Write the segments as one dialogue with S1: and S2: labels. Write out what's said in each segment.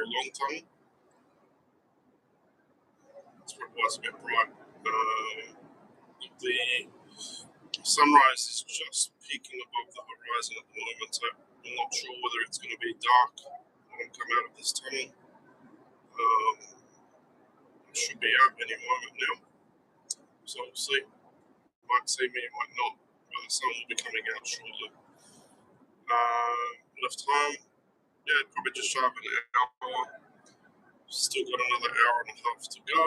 S1: very long tunnel. That's probably why it's a bit bright. The sunrise is just peeking above the horizon at the moment, so I'm not sure whether it's going to be dark when I come out of this tunnel. It should be out any moment now, so we'll see. You might see me, you might not, but the sun will be coming out shortly. Left home, yeah, probably just shy of an hour. Still got another hour and a half to go.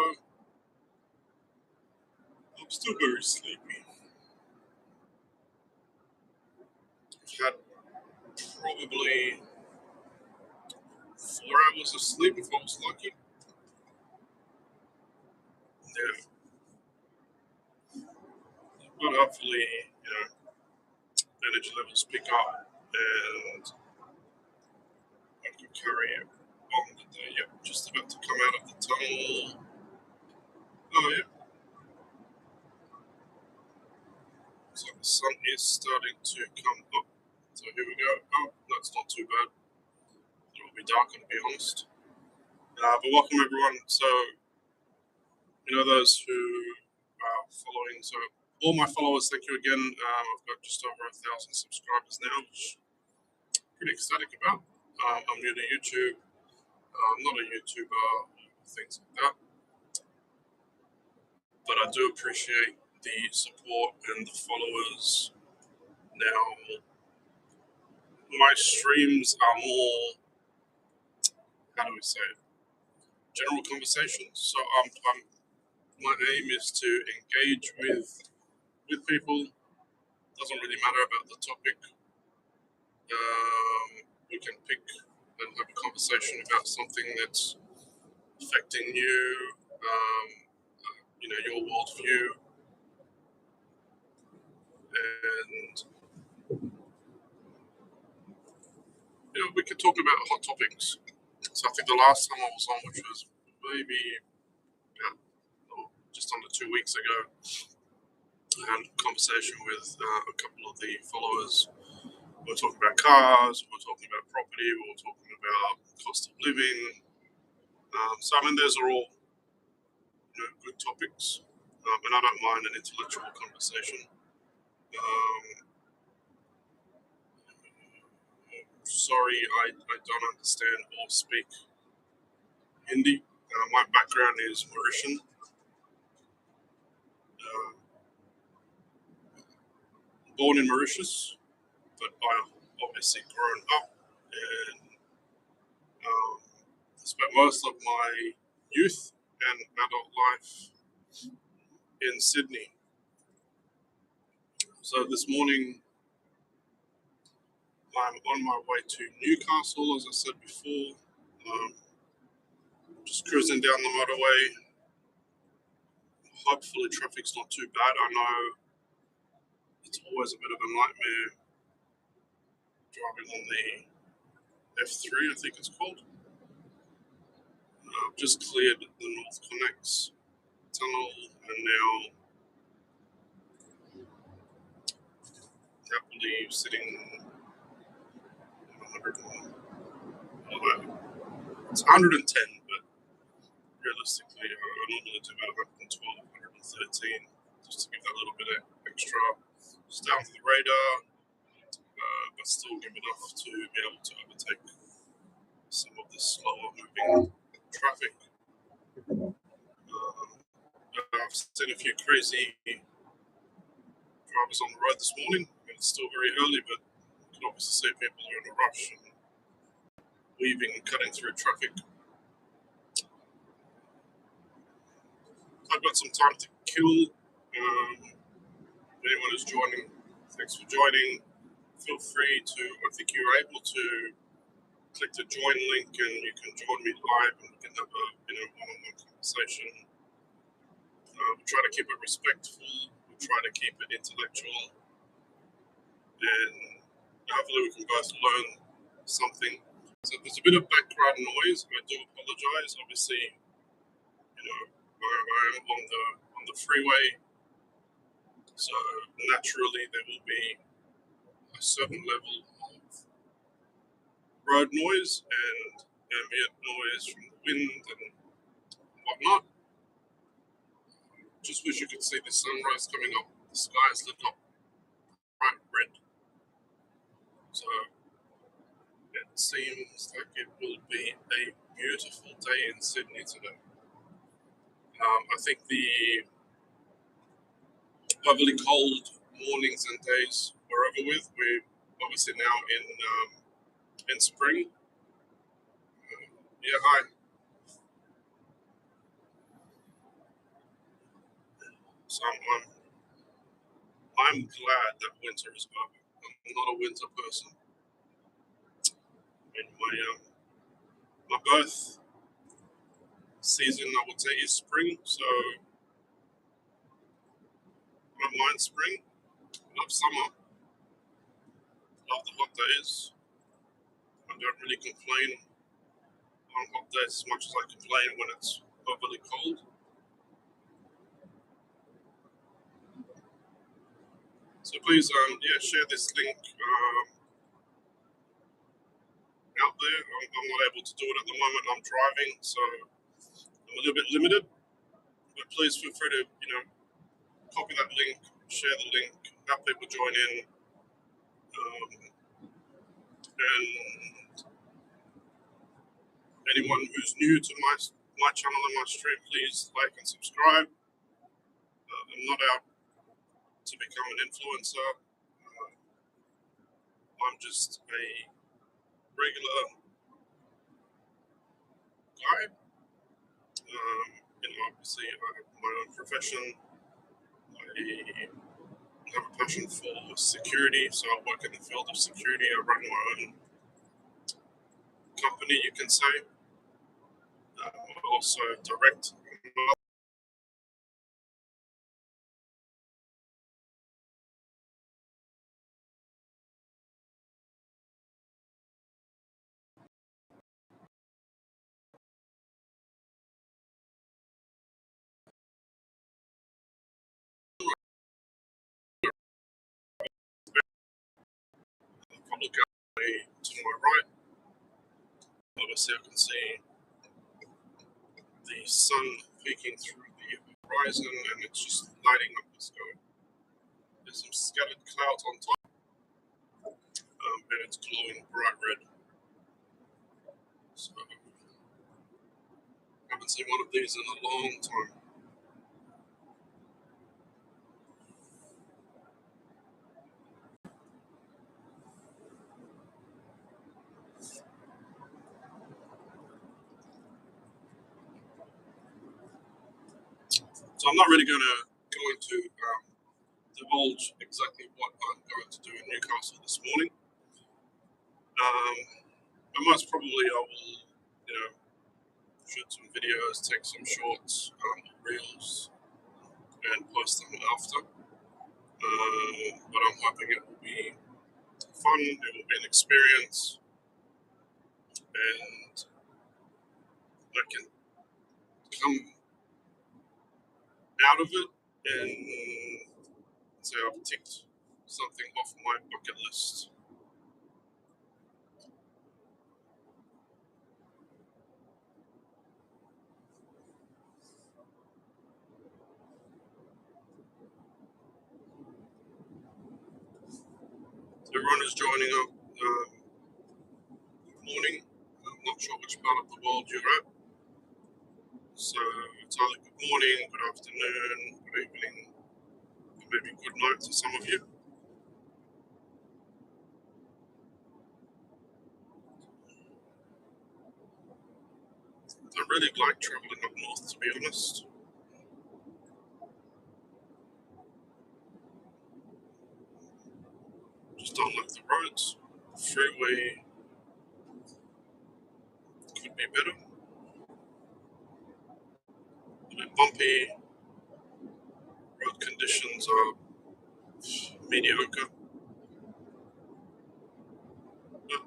S1: I'm still very sleepy. I've had probably 4 hours of sleep if I was lucky. Yeah. But hopefully, energy levels pick up and I can carry it on the day. Yep, just about to come out of the tunnel. Oh, yeah. So the sun is starting to come up. So here we go. Oh, that's not too bad. It will be darker, to be honest. But welcome, everyone. So, those who are following. So, all my followers, thank you again. I've got just over 1,000 subscribers now, which I'm pretty ecstatic about. I'm new to YouTube. I'm not a YouTuber, things like that. But I do appreciate the support and the followers. Now, my streams are more, how do we say it, general conversations. So my aim is to engage with people. Doesn't really matter about the topic. We can pick and have a conversation about something that's affecting you, your worldview, and we could talk about hot topics. So I think the last time I was on, which was maybe just under 2 weeks ago, I had a conversation with a couple of the followers. We were talking about cars, we were talking about property, we were talking about cost of living. So those are all good topics, and I don't mind an intellectual conversation. Sorry, I don't understand or speak Hindi. My background is Mauritian. Born in Mauritius, but I obviously grown up and spent most of my youth and adult life in Sydney. So this morning, I'm on my way to Newcastle, as I said before. Just cruising down the motorway. Hopefully traffic's not too bad. I know it's always a bit of a nightmare driving on the F3, I think it's called. Just cleared the North Connects tunnel and now happily sitting 100 although it's 110, but realistically I normally do about 112, 113 just to give that little bit of extra just down to the radar, but still give enough to be able to overtake some of the slower moving traffic. I've seen a few crazy drivers on the road this morning. It's still very early, but you can obviously see people are in a rush and weaving and cutting through traffic. I've got some time to kill. Anyone who's joining, thanks for joining. Feel free to, I think you're able to click the join link and you can join me live and we can have a one-on-one conversation. We try to keep it respectful, we try to keep it intellectual, and hopefully we can both learn something. So there's a bit of background noise. I do apologize. Obviously, I am on the freeway, so naturally there will be a certain level of road noise, and ambient noise from the wind and whatnot. Just wish you could see the sunrise coming up. The sky is lit up bright red. So it seems like it will be a beautiful day in Sydney today. I think the overly cold mornings and days are over with. We're obviously now in spring. Yeah, hi. So I'm glad that winter is over. I'm not a winter person. I mean, my birth season, I would say, is spring. So I don't mind spring. I love summer. Love the hot days. I don't really complain on hot days as much as I complain when it's overly cold. So please, share this link out there. I'm not able to do it at the moment. I'm driving, so I'm a little bit limited. But please feel free to, copy that link, share the link, have people join in, and anyone who's new to my channel and my stream, please like and subscribe. I'm not out to become an influencer. I'm just a regular guy. Obviously, I have my own profession. I have a passion for security, so I work in the field of security. I run my own company, you can say. I also direct. If I look out to my right, obviously I can see the sun peeking through the horizon, and it's just lighting up the sky. There's some scattered clouds on top, and it's glowing bright red. So I haven't seen one of these in a long time. So I'm not really going to go into divulge exactly what I'm going to do in Newcastle this morning. But most probably I will, shoot some videos, take some shorts, reels, and post them after. But I'm hoping it will be fun, it will be an experience, and I can come out of it and say I've ticked something off my bucket list. Everyone is joining up. Good morning. I'm not sure which part of the world you're at. So it's either good morning, good afternoon, good evening, maybe good night to some of you. I really like traveling up north, to be honest. Just don't like the roads. Freeway could be better. A bit bumpy. Road conditions are mediocre. But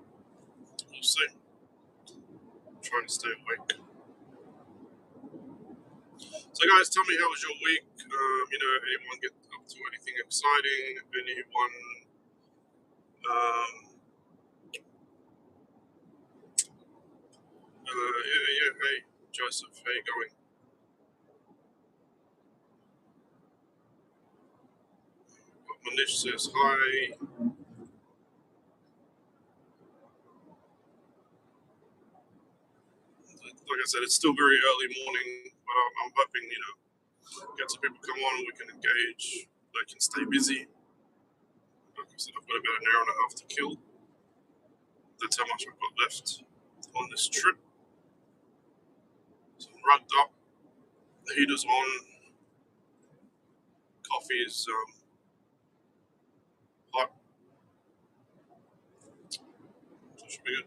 S1: we'll see. I'm trying to stay awake. So, guys, tell me, how was your week? Anyone get up to anything exciting? Anyone Joseph. How you going? Manish says hi. Like I said, it's still very early morning, but I'm hoping, get some people come on and we can engage. They can stay busy. Like I said, I've got about an hour and a half to kill. That's how much I've got left on this trip. So I'm rugged up. The heater's on. Coffee is hot. So it should be good.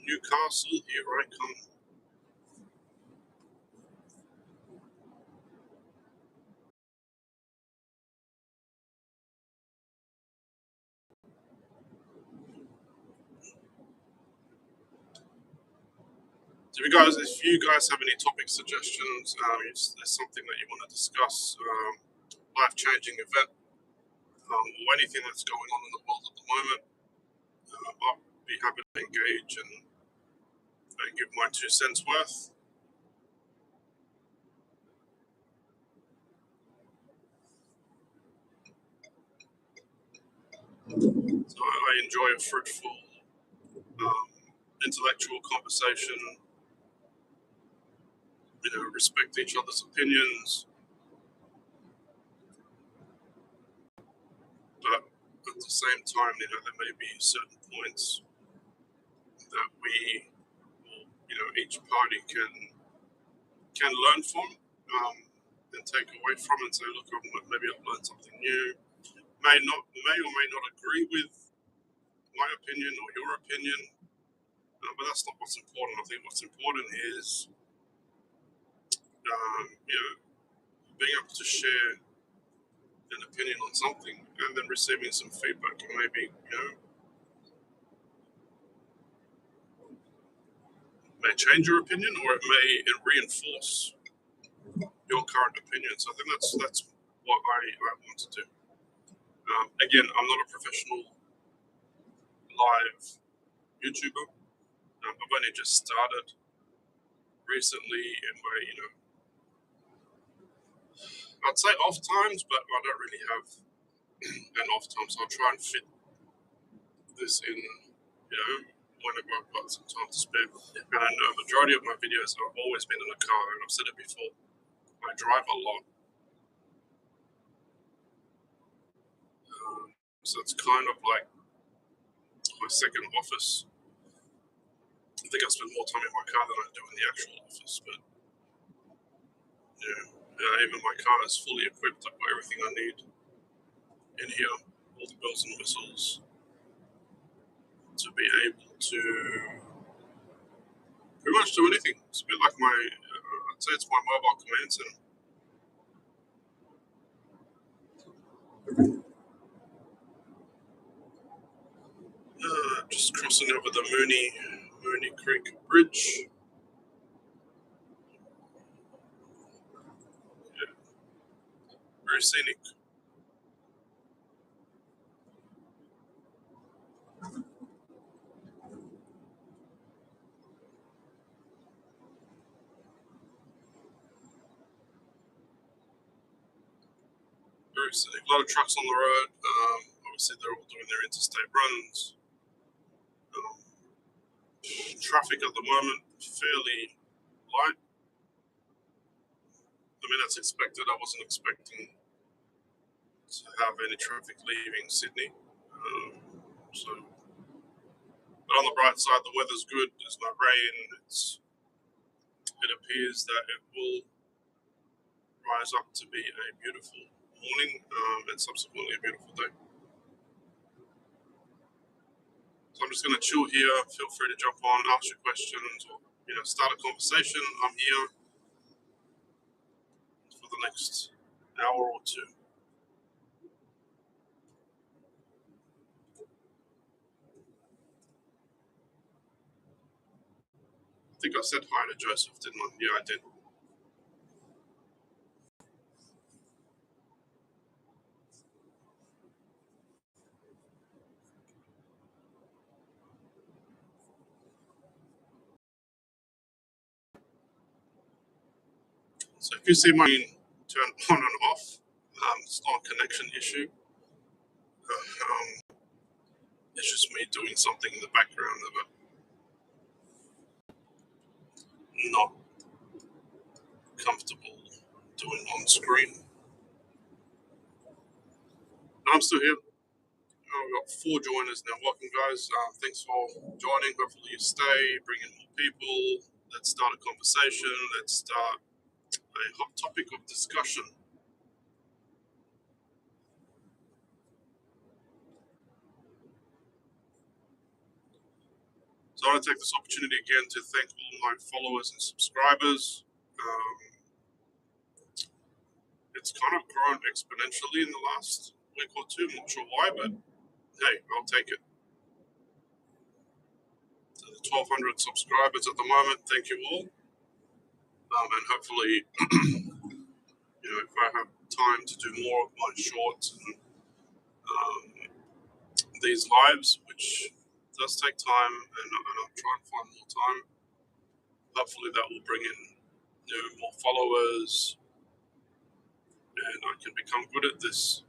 S1: Newcastle, here I come. So if you guys have any topic suggestions, if there's something that you want to discuss, life-changing event, or anything that's going on in the world at the moment, I'll be happy to engage and give my 2 cents worth. So I enjoy a fruitful, intellectual conversation. Respect each other's opinions, but at the same time, there may be certain points that we, each party can learn from, and take away from and say, look, maybe I've learned something new. May or may not agree with my opinion or your opinion, but that's not what's important. I think what's important is, being able to share an opinion on something and then receiving some feedback, and maybe may change your opinion or it may reinforce your current opinion. So I think that's what I want to do. Again, I'm not a professional live YouTuber. I've only just started recently in my, I'd say off times, but I don't really have an off time. So I'll try and fit this in, whenever I've got some time to spare. And a majority of my videos have always been in a car, and I've said it before. I drive a lot. So it's kind of like my second office. I think I spend more time in my car than I do in the actual office, but even my car is fully equipped. I've got everything I need in here, all the bells and whistles, to be able to pretty much do anything. It's a bit like I'd say it's my mobile command center. Just crossing over the Mooney Creek Bridge. Yeah, very scenic. Very scenic. A lot of trucks on the road. Obviously, they're all doing their interstate runs. Traffic at the moment fairly light. I mean, that's expected. I wasn't expecting to have any traffic leaving Sydney. But on the bright side, the weather's good. There's no rain. It appears that it will rise up to be a beautiful morning, and subsequently a beautiful day. So I'm just going to chill here. Feel free to jump on, ask your questions, or start a conversation. I'm here for the next hour or two. I think I said hi to Joseph, didn't I? Yeah, I did. So if you see my turn on and off, it's not a connection issue. It's just me doing something in the background that I'm not comfortable doing on screen. I'm still here. We've got 4 joiners now. Welcome, guys. Thanks for joining. Hopefully, you stay, bring in more people. Let's start a conversation. Let's start a hot topic of discussion. So, I want to take this opportunity again to thank all my followers and subscribers. It's kind of grown exponentially in the last week or two. I'm not sure why, but hey, I'll take it. So the 1,200 subscribers at the moment. Thank you all. And hopefully, if I have time to do more of my shorts and these lives, which does take time, and I'll try and find more time. Hopefully, that will bring in more followers, and I can become good at this.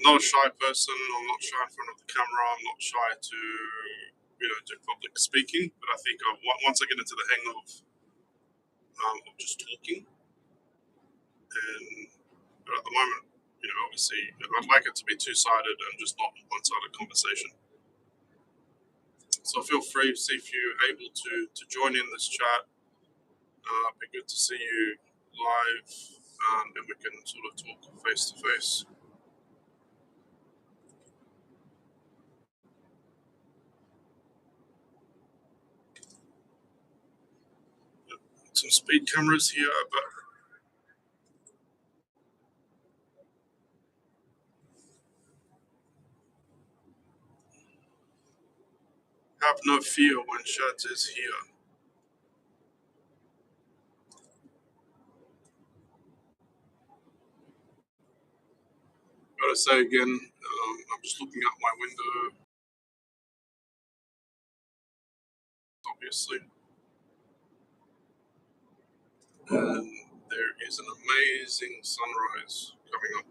S1: Not a shy person. I'm not shy in front of the camera. I'm not shy to do public speaking. But I think once I get into the hang of just talking, but at the moment, obviously, I'd like it to be two-sided and just not a one-sided conversation. So feel free, see if you're able to join in this chat. It'd be good to see you live, and we can sort of talk face to face. Some speed cameras here, but have no fear when Shad is here. Gotta say again, I'm just looking out my window, obviously, and there is an amazing sunrise coming up.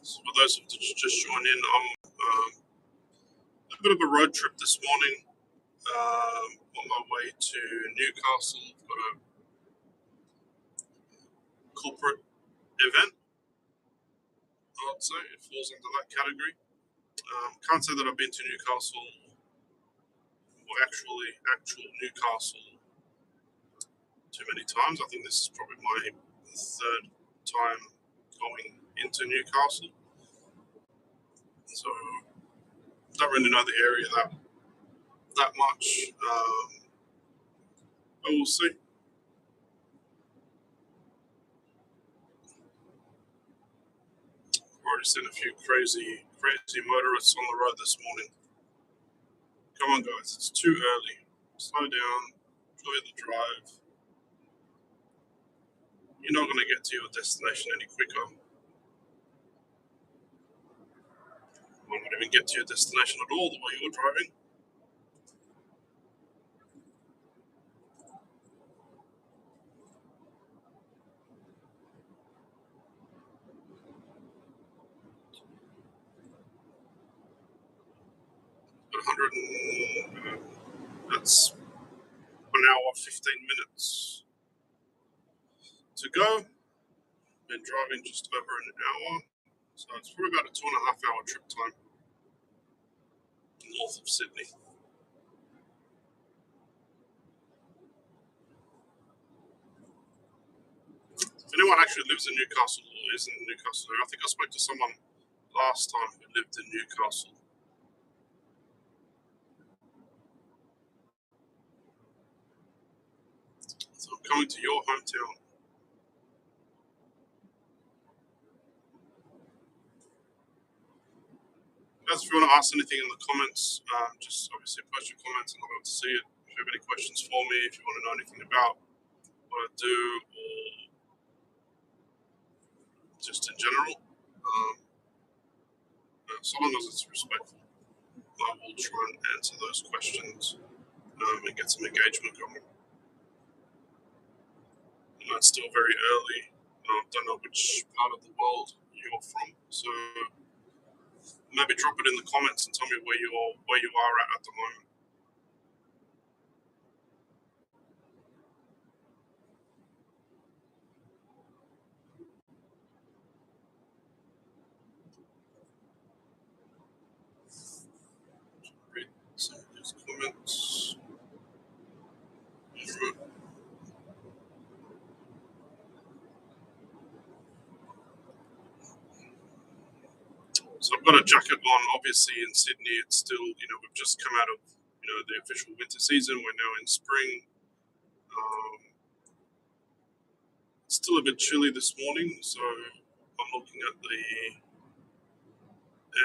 S1: So for those who just joined in, I'm a bit of a road trip this morning. On my way to Newcastle, got a corporate event. I'd say it falls under that category. Can't say that I've been to Newcastle, or actual Newcastle, too many times. I think this is probably my 3rd time going into Newcastle. So don't really know the area that much. But we'll see. I've already seen a few crazy motorists on the road this morning. Come on, guys, it's too early. Slow down, enjoy the drive. You're not going to get to your destination any quicker. You might not even get to your destination at all the way you're driving. That's 1 hour, 15 minutes to go. Been driving just over an hour. So it's probably about a 2.5 hour trip time north of Sydney. If anyone actually lives in Newcastle or is in Newcastle, I think I spoke to someone last time who lived in Newcastle. So I'm coming to your hometown. if you want to ask anything in the comments, just obviously post your comments and I'll be able to see it. If you have any questions for me, if you want to know anything about what I do or just in general, so long as it's respectful, I will try and answer those questions and get some engagement going. It's still very early. I don't know which part of the world you're from, so maybe drop it in the comments and tell me where you are at the moment. Read some of these comments. So I've got a jacket on. Obviously, in Sydney, it's still, we've just come out of, the official winter season. We're now in spring. It's still a bit chilly this morning, so I'm looking at the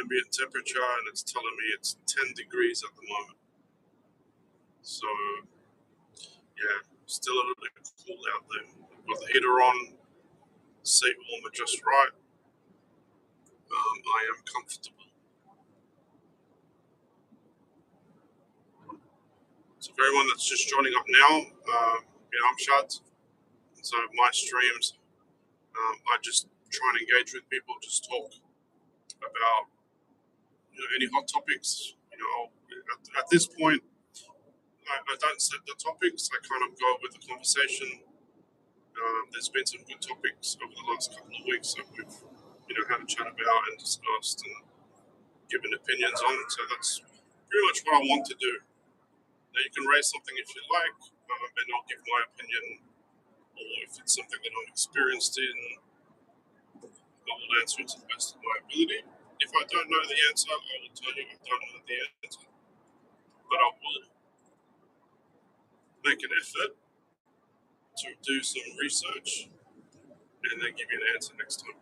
S1: ambient temperature, and it's telling me it's 10 degrees at the moment. So, yeah, still a little bit cool out there. I've got the heater on, seat warmer just right. I am comfortable. So for everyone that's just joining up now, I'm Shad. So my streams, I just try and engage with people, just talk about any hot topics. At this point, I don't set the topics. I kind of go with the conversation. There's been some good topics over the last couple of weeks that we've had a chat about and discussed and given opinions on. So that's pretty much what I want to do. Now you can raise something if you like, and I'll give my opinion, or if it's something that I'm experienced in, I will answer it to the best of my ability. If I don't know the answer, I will tell you I don't know the answer. But I will make an effort to do some research and then give you an answer next time.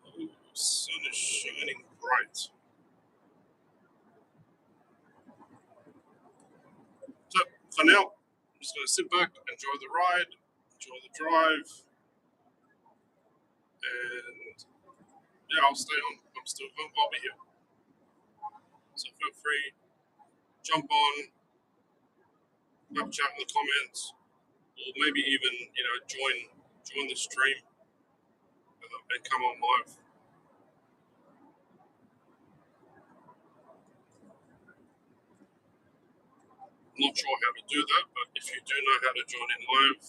S1: Oh, sun is shining bright. So for now, I'm just going to sit back, enjoy the ride, enjoy the drive, and yeah, I'll stay on. I'll be here. So feel free, jump on, have a chat in the comments, or maybe even join the stream and come on live. Not sure how to do that, but if you do know how to join in live,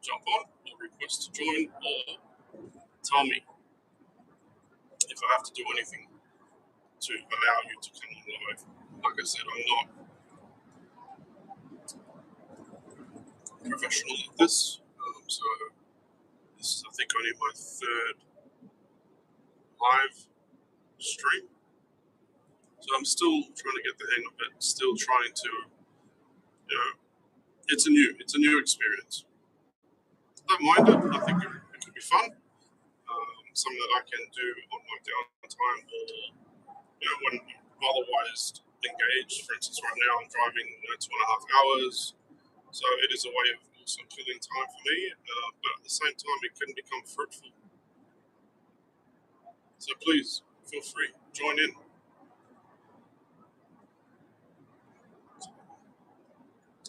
S1: jump on or request to join, or tell me if I have to do anything to allow you to come on live. Like I said, I'm not professional at this, so this is, I think, only my third live stream. So I'm still trying to get the hang of it. Still trying to, it's a new experience. I don't mind it. I think it could be fun. Something that I can do on my downtime, or when otherwise engaged. For instance, right now I'm driving 2.5 hours, so it is a way of also killing time for me. But at the same time, it can become fruitful. So please feel free, join in.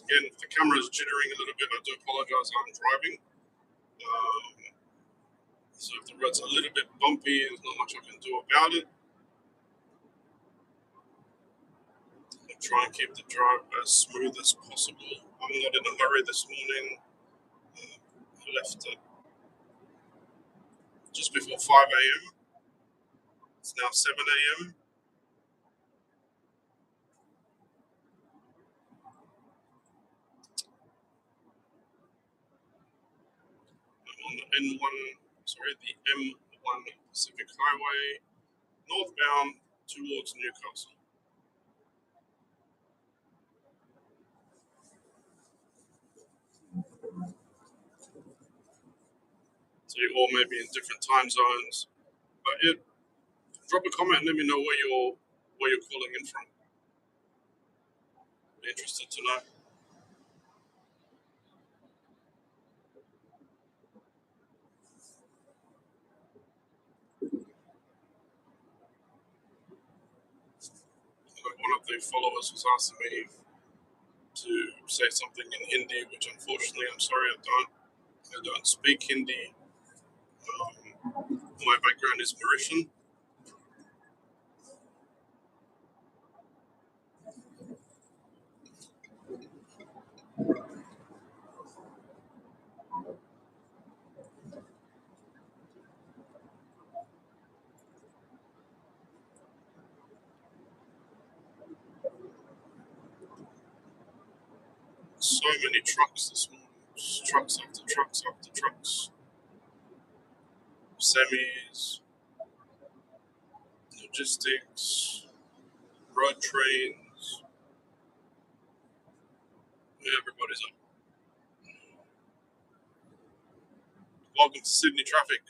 S1: Again, if the camera is jittering a little bit, I do apologize. I'm driving. So if the road's a little bit bumpy, there's not much I can do about it. I'll try and keep the drive as smooth as possible. I'm not in a hurry this morning. I left at just before 5 a.m. It's now 7 a.m. I'm on the M1 Pacific Highway, northbound towards Newcastle. So you all may be in different time zones. But yeah, drop a comment and let me know where you're calling in from. Be interested to know. One of the followers was asking me to say something in Hindi, which unfortunately I'm sorry I don't speak Hindi. My background is Mauritian. So many trucks this morning. Trucks after trucks after trucks. Semis, logistics, road trains. Everybody's up. Welcome to Sydney traffic.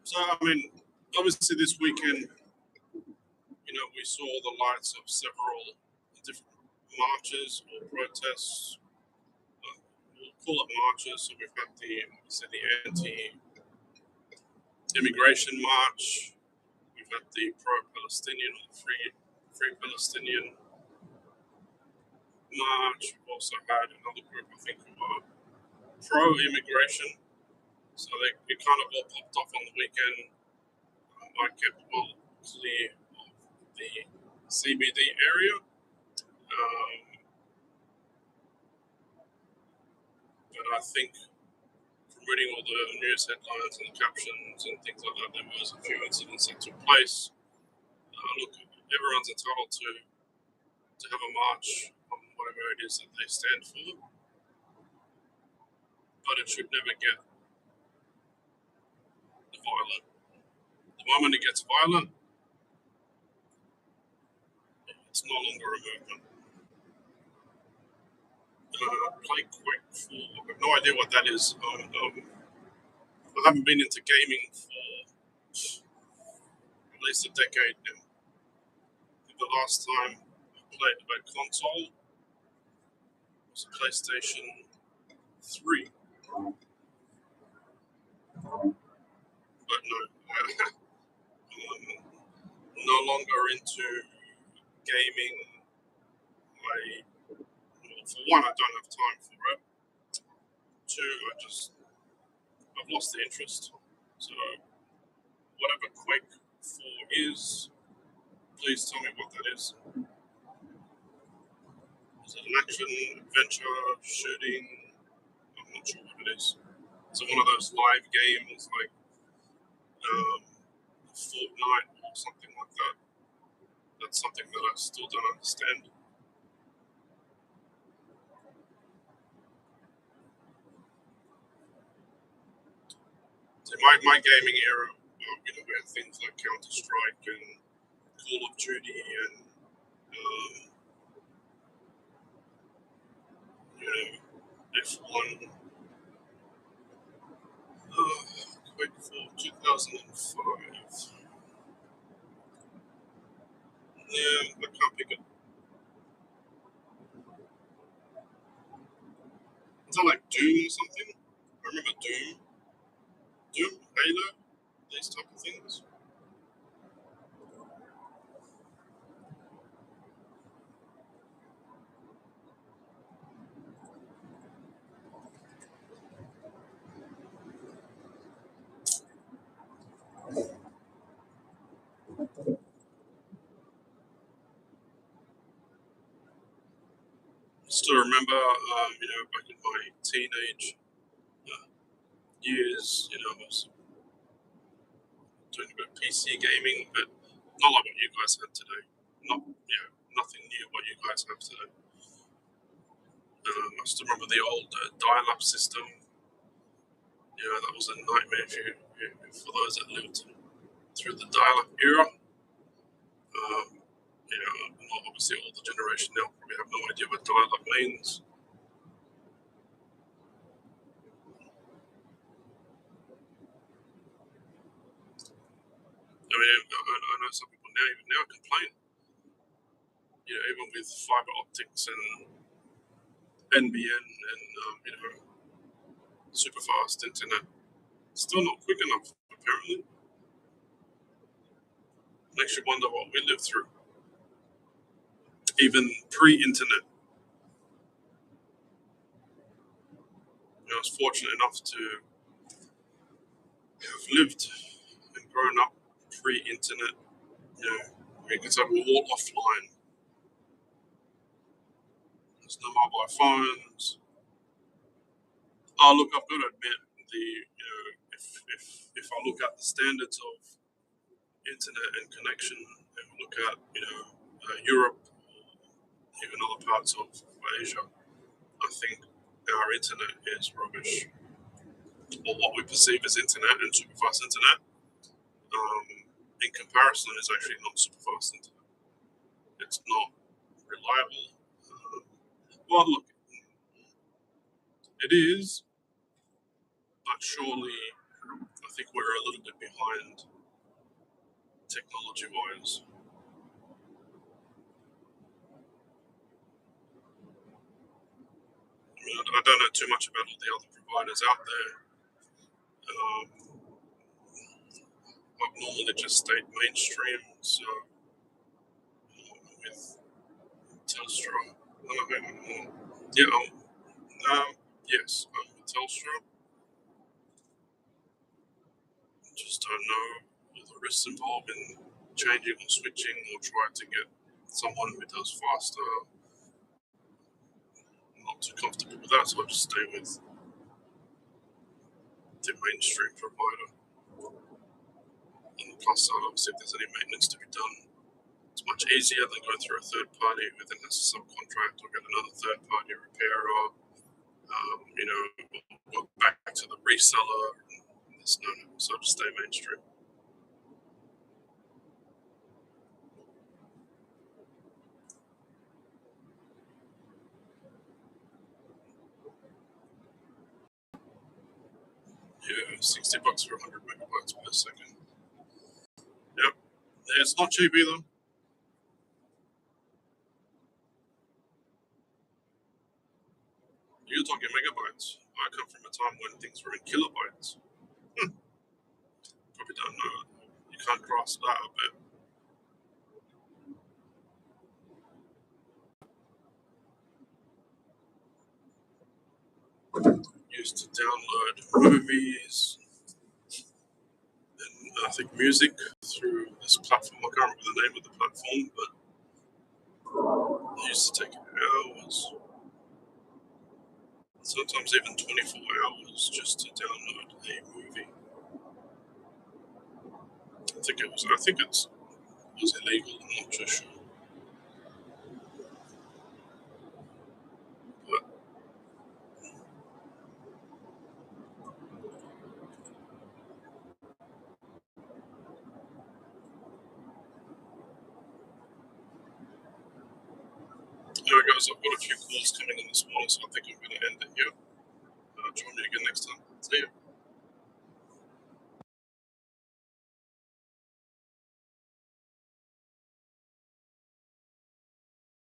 S1: So, I mean, obviously this weekend, we saw the lights of several different marches or protests. We'll call it marches. So we've got the anti-immigration march. We've got the pro-Palestinian or free Palestinian march. We've also had another group, I think, who are pro-immigration. So it kind of all popped off on the weekend. I kept well clear of the CBD area. But I think from reading all the news headlines and the captions and things like that, there was a few incidents that took place. Look, everyone's entitled to have a march on whatever it is that they stand for, but it should never get violent. The moment it gets violent, it's no longer a movement. Play quick for, I have no idea what that is. I haven't been into gaming for at least a decade now. The last time I played a console was a PlayStation 3. But no, no longer into gaming. For one, I don't have time for it. Two, I've lost the interest. So whatever Quake 4 is, please tell me what that is. Is it an action, adventure, shooting? I'm not sure what it is. Is it one of those live games like Fortnite or something like that? That's something that I still don't understand. So my gaming era, we had things like Counter Strike and Call of Duty and F1. Quake for 2005. Yeah, I can't pick it. Is that like Doom or something? I remember Doom, Halo, these type of things. Still remember, back in my teenage years, I was doing a bit of PC gaming, but not like what you guys have today. Nothing new what you guys have today. I still remember the old dial-up system. That was a nightmare for those that lived through the dial-up era. Obviously all the generation now probably have no idea what dial-up means. I mean, I know some people now complain, even with fiber optics and NBN and super fast internet, still not quick enough. Apparently, makes you wonder what we lived through, even pre-internet. I was fortunate enough to have lived and grown up pre-internet. We could say we're all offline. There's no mobile phones. Oh, look, I've got to admit, if I look at the standards of internet and connection, and look at Europe, even other parts of Asia, I think our internet is rubbish, or what we perceive as internet and super fast internet. In comparison, is actually not super fast internet. It's not reliable. Well, look, it is, but surely I think we're a little bit behind technology-wise. I mean, I don't know too much about all the other providers out there. I've normally just stayed mainstream, so with Telstra. Yes, I'm with Telstra. Just don't know all the risks involved in changing or switching or trying to get someone who does faster. I'm not too comfortable with that, so I just stay with the mainstream provider. And plus, obviously, if there's any maintenance to be done, it's much easier than going through a third party who then has to subcontract or get another third party repairer. Go back to the reseller. So just stay mainstream. Yeah, $60 for 100 megabytes per second. Yep, it's not cheap either. You're talking megabytes. I come from a time when things were in kilobytes. Probably don't know. You can't grasp that a bit. Used to download movies and I think music through this platform. I can't remember the name of the platform, but it used to take hours, sometimes even 24 hours just to download a movie. I think it was illegal. I'm not too sure. But there it goes. I've got a few calls coming in this morning, so I think I'm going to end it here.